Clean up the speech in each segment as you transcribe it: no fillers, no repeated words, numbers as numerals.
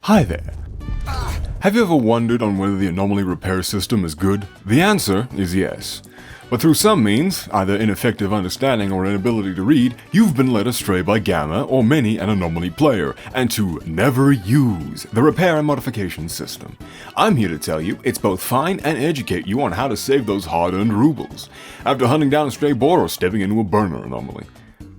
Hi there. Have you ever wondered on whether the anomaly repair system is good? The answer is yes. But through some means, either ineffective understanding or inability to read, you've been led astray by Gamma or many an anomaly player, and to never use the repair and modification system. I'm here to tell you it's both fine and educate you on how to save those hard-earned rubles, after hunting down a stray boar or stepping into a burner anomaly.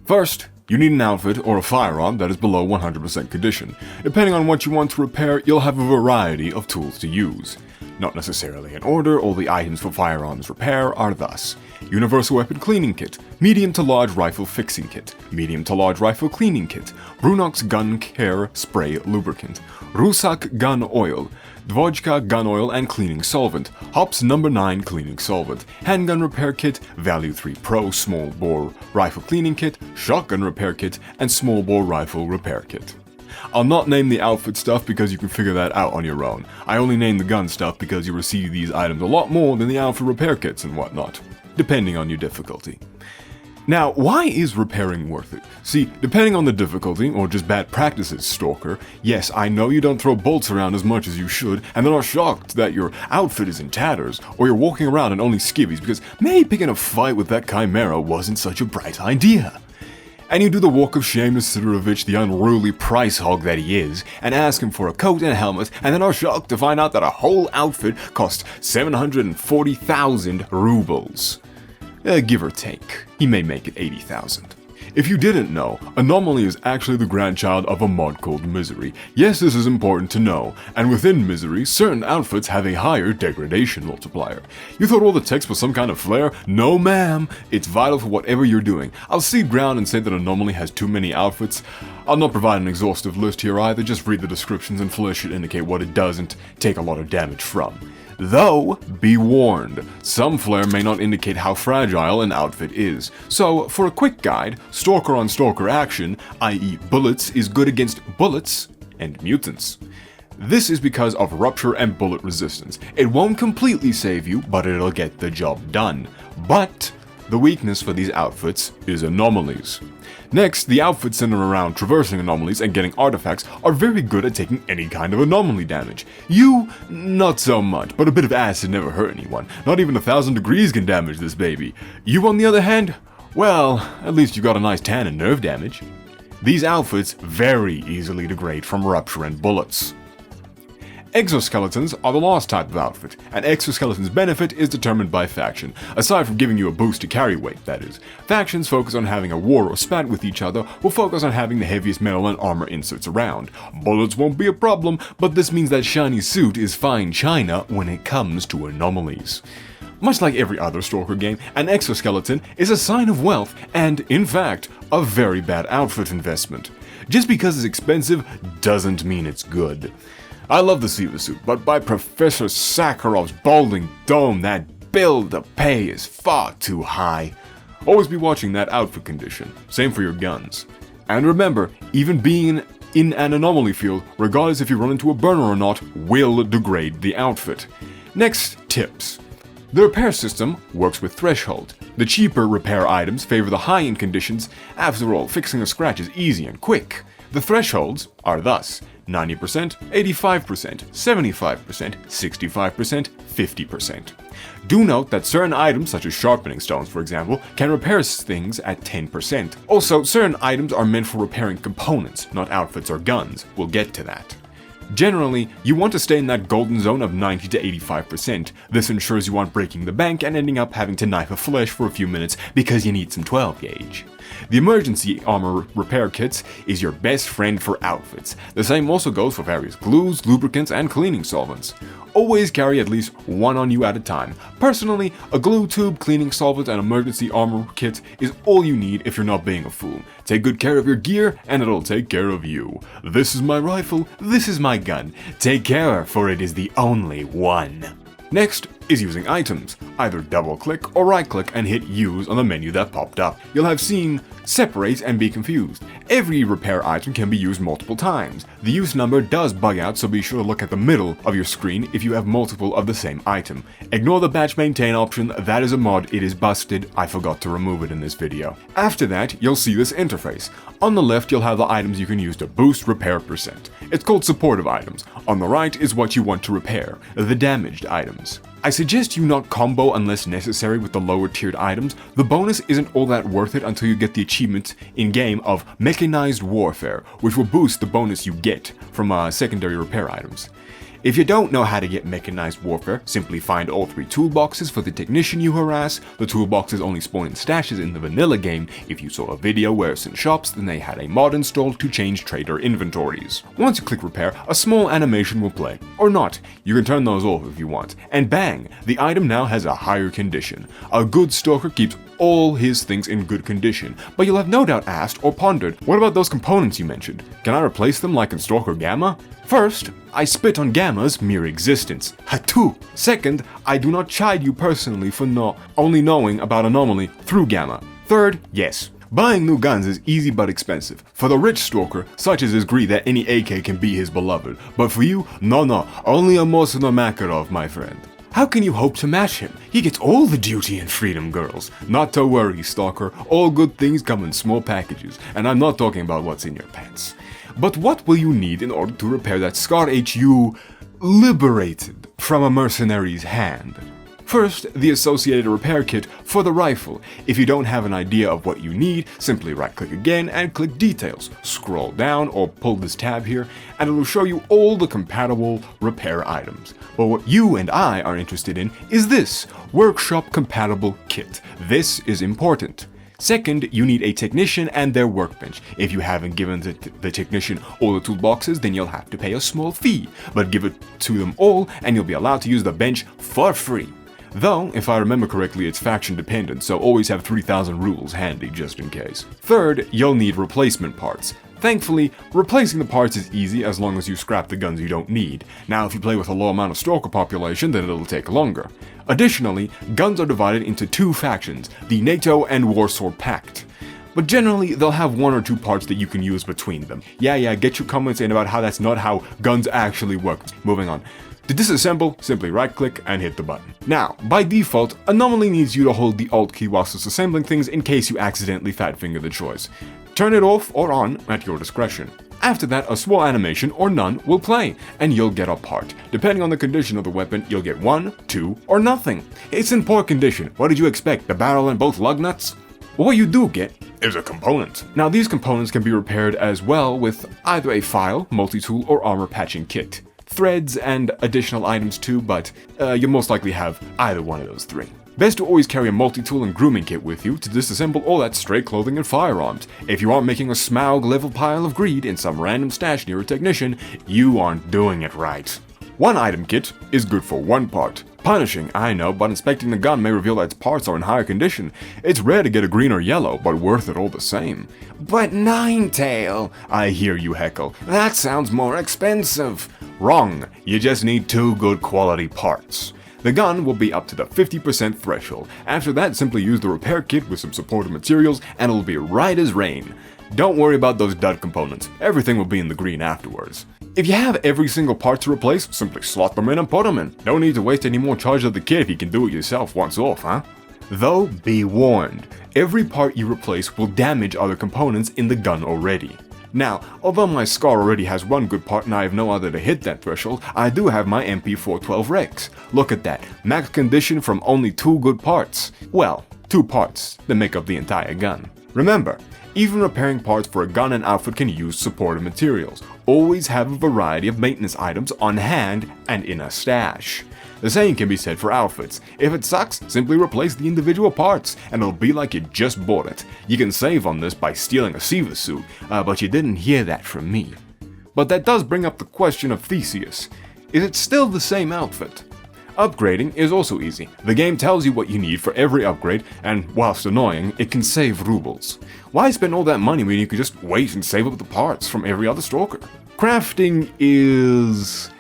First, you need an outfit or a firearm that is below 100% condition. Depending on what you want to repair, you'll have a variety of tools to use. Not necessarily in order, all the items for firearms repair are thus: Universal Weapon Cleaning Kit, Medium to Large Rifle Fixing Kit, Medium to Large Rifle Cleaning Kit, Brunox Gun Care Spray Lubricant, Rusak Gun Oil, Dvojka Gun Oil and Cleaning Solvent, Hops No. 9 Cleaning Solvent, Handgun Repair Kit, Value 3 Pro Small Bore Rifle Cleaning Kit, Shotgun Repair Kit, and Small Bore Rifle Repair Kit. I'll not name the outfit stuff because you can figure that out on your own. I only name the gun stuff because you receive these items a lot more than the outfit repair kits and whatnot, depending on your difficulty. Now, why is repairing worth it? See, depending on the difficulty, or just bad practices, Stalker, yes, I know you don't throw bolts around as much as you should, and then are shocked that your outfit is in tatters, or you're walking around in only skivvies because maybe picking a fight with that chimera wasn't such a bright idea. And you do the walk of shame to Sidorovich, the unruly price hog that he is, and ask him for a coat and a helmet, and then are shocked to find out that a whole outfit cost 740,000 rubles. Give or take. He may make it 80,000. If you didn't know, Anomaly is actually the grandchild of a mod called Misery. Yes, this is important to know, and within Misery, certain outfits have a higher degradation multiplier. You thought all the text was some kind of flair? No ma'am, it's vital for whatever you're doing. I'll cede ground and say that Anomaly has too many outfits. I'll not provide an exhaustive list here either, just read the descriptions and flair should indicate what it doesn't take a lot of damage from. Though, be warned, some flair may not indicate how fragile an outfit is. So, for a quick guide, Stalker on Stalker action, i.e. bullets, is good against bullets and mutants. This is because of rupture and bullet resistance. It won't completely save you, but it'll get the job done. But the weakness for these outfits is anomalies. Next, the outfits centered around traversing anomalies and getting artifacts are very good at taking any kind of anomaly damage. You, not so much, but a bit of acid never hurt anyone. Not even 1,000 degrees can damage this baby. You, on the other hand, well, at least you got a nice tan and nerve damage. These outfits very easily degrade from rupture and bullets. Exoskeletons are the last type of outfit, and exoskeleton's benefit is determined by faction, aside from giving you a boost to carry weight, that is. Factions focus on having a war or spat with each other, will focus on having the heaviest metal and armor inserts around. Bullets won't be a problem, but this means that shiny suit is fine china when it comes to anomalies. Much like every other Stalker game, an exoskeleton is a sign of wealth and, in fact, a very bad outfit investment. Just because it's expensive doesn't mean it's good. I love the Siva suit, but by Professor Sakharov's balding dome, that bill to pay is far too high. Always be watching that outfit condition. Same for your guns. And remember, even being in an anomaly field, regardless if you run into a burner or not, will degrade the outfit. Next, tips. The repair system works with threshold. The cheaper repair items favor the high-end conditions. After all, fixing a scratch is easy and quick. The thresholds are thus: 90%, 85%, 75%, 65%, 50%. Do note that certain items, such as sharpening stones for example, can repair things at 10%. Also, certain items are meant for repairing components, not outfits or guns. We'll get to that. Generally, you want to stay in that golden zone of 90 to 85%. This ensures you aren't breaking the bank and ending up having to knife a flesh for a few minutes because you need some 12 gauge. The emergency armor repair kits is your best friend for outfits. The same also goes for various glues, lubricants, and cleaning solvents. Always carry at least one on you at a time. Personally, a glue tube, cleaning solvent, and emergency armor kit is all you need if you're not being a fool. Take good care of your gear, and it'll take care of you. This is my rifle, this is my gun. Take care, for it is the only one. Next, is using items. Either double click or right click and hit use on the menu that popped up. You'll have seen separate and be confused. Every repair item can be used multiple times. The use number does bug out, so be sure to look at the middle of your screen if you have multiple of the same item. Ignore the batch maintain option, that is a mod, it is busted, I forgot to remove it in this video. After that, you'll see this interface. On the left, you'll have the items you can use to boost repair percent. It's called supportive items. On the right is what you want to repair, the damaged items. I suggest you not combo unless necessary with the lower tiered items. The bonus isn't all that worth it until you get the achievement in-game of Mechanized Warfare, which will boost the bonus you get from secondary repair items. If you don't know how to get Mechanized Warfare, simply find all 3 toolboxes for the technician you harass. The toolboxes only spawn in stashes in the vanilla game. If you saw a video where it's in shops, then they had a mod installed to change trader inventories. Once you click repair, a small animation will play. Or not, you can turn those off if you want. And bang, the item now has a higher condition. A good stalker keeps all his things in good condition, but you'll have no doubt asked or pondered, what about those components you mentioned? Can I replace them like in Stalker GAMMA? First, I spit on Gamma's mere existence. Hatu! Second, I do not chide you personally for only knowing about Anomaly through Gamma. Third, yes, buying new guns is easy but expensive. For the rich stalker, such is his greed that any AK can be his beloved. But for you, no, only a Mosuno Makarov, my friend. How can you hope to match him? He gets all the duty and freedom, girls. Not to worry, stalker, all good things come in small packages, and I'm not talking about what's in your pants. But what will you need in order to repair that Scar HU liberated from a mercenary's hand? First, the associated repair kit for the rifle. If you don't have an idea of what you need, simply right-click again and click Details. Scroll down or pull this tab here, and it will show you all the compatible repair items. But what you and I are interested in is this, Workshop Compatible Kit. This is important. Second, you need a technician and their workbench. If you haven't given the technician all the toolboxes, then you'll have to pay a small fee. But give it to them all, and you'll be allowed to use the bench for free. Though, if I remember correctly, it's faction dependent, so always have 3,000 rules handy just in case. Third, you'll need replacement parts. Thankfully, replacing the parts is easy as long as you scrap the guns you don't need. Now, if you play with a low amount of stalker population, then it'll take longer. Additionally, guns are divided into 2 factions, the NATO and Warsword Pact. But generally, they'll have 1 or 2 parts that you can use between them. Yeah, get your comments in about how that's not how guns actually work. Moving on. To disassemble, simply right-click and hit the button. Now, by default, Anomaly needs you to hold the Alt key whilst disassembling things in case you accidentally fat-finger the choice. Turn it off or on at your discretion. After that, a small animation or none will play, and you'll get a part. Depending on the condition of the weapon, you'll get 1, 2, or nothing. It's in poor condition. What did you expect, the barrel and both lug nuts? What you do get is a component. Now, these components can be repaired as well with either a file, multi-tool, or armor patching kit. Threads and additional items too, but you'll most likely have either one of those 3. Best to always carry a multi-tool and grooming kit with you to disassemble all that stray clothing and firearms. If you aren't making a Smaug level pile of greed in some random stash near a technician, you aren't doing it right. 1 item kit is good for 1 part. Punishing, I know, but inspecting the gun may reveal that its parts are in higher condition. It's rare to get a green or yellow, but worth it all the same. But Ninetail, I hear you heckle, that sounds more expensive. Wrong, you just need 2 good quality parts. The gun will be up to the 50% threshold. After that, simply use the repair kit with some supportive materials and it'll be right as rain. Don't worry about those dud components, everything will be in the green afterwards. If you have every single part to replace, simply slot them in and put them in. No need to waste any more charge of the kit if you can do it yourself once off, huh? Though, be warned, every part you replace will damage other components in the gun already. Now, although my Scar already has 1 good part and I have no other to hit that threshold, I do have my MP412 Rex. Look at that, max condition from only 2 good parts. Well, 2 parts that make up the entire gun. Remember, even repairing parts for a gun and outfit can use supportive materials. Always have a variety of maintenance items on hand and in a stash. The same can be said for outfits. If it sucks, simply replace the individual parts, and it'll be like you just bought it. You can save on this by stealing a Siva suit, but you didn't hear that from me. But that does bring up the question of Theseus. Is it still the same outfit? Upgrading is also easy. The game tells you what you need for every upgrade, and whilst annoying, it can save rubles. Why spend all that money when you could just wait and save up the parts from every other stalker? Crafting is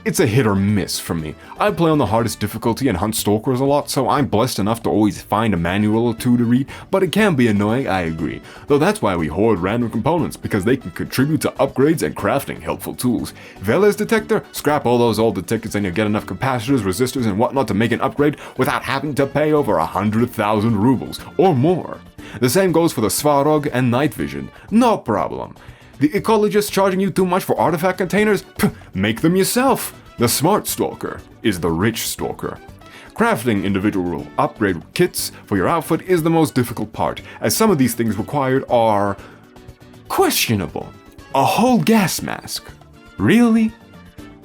it's a hit or miss for me. I play on the hardest difficulty and hunt stalkers a lot, so I'm blessed enough to always find a manual or two to read, but it can be annoying, I agree. Though that's why we hoard random components, because they can contribute to upgrades and crafting helpful tools. Veles detector? Scrap all those old detectors and you'll get enough capacitors, resistors, and whatnot to make an upgrade without having to pay over 100,000 rubles, or more. The same goes for the Svarog and Night Vision. No problem. The ecologist charging you too much for artifact containers? Make them yourself. The smart stalker is the rich stalker. Crafting individual upgrade kits for your outfit is the most difficult part, as some of these things required are questionable. A whole gas mask? Really?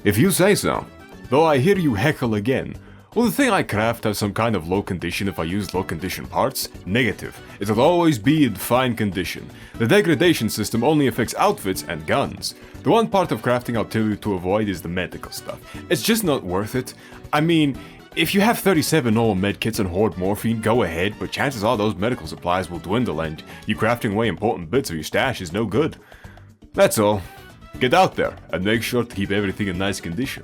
If you say so. Though I hear you heckle again. Will the thing I craft have some kind of low condition if I use low condition parts? Negative. It'll always be in fine condition. The degradation system only affects outfits and guns. The one part of crafting I'll tell you to avoid is the medical stuff. It's just not worth it. I mean, if you have 37 normal medkits and hoard morphine, go ahead, but chances are those medical supplies will dwindle and you crafting away important bits of your stash is no good. That's all. Get out there and make sure to keep everything in nice condition.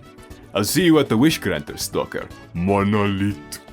I'll see you at the Wish Granter, Stalker. Monolith.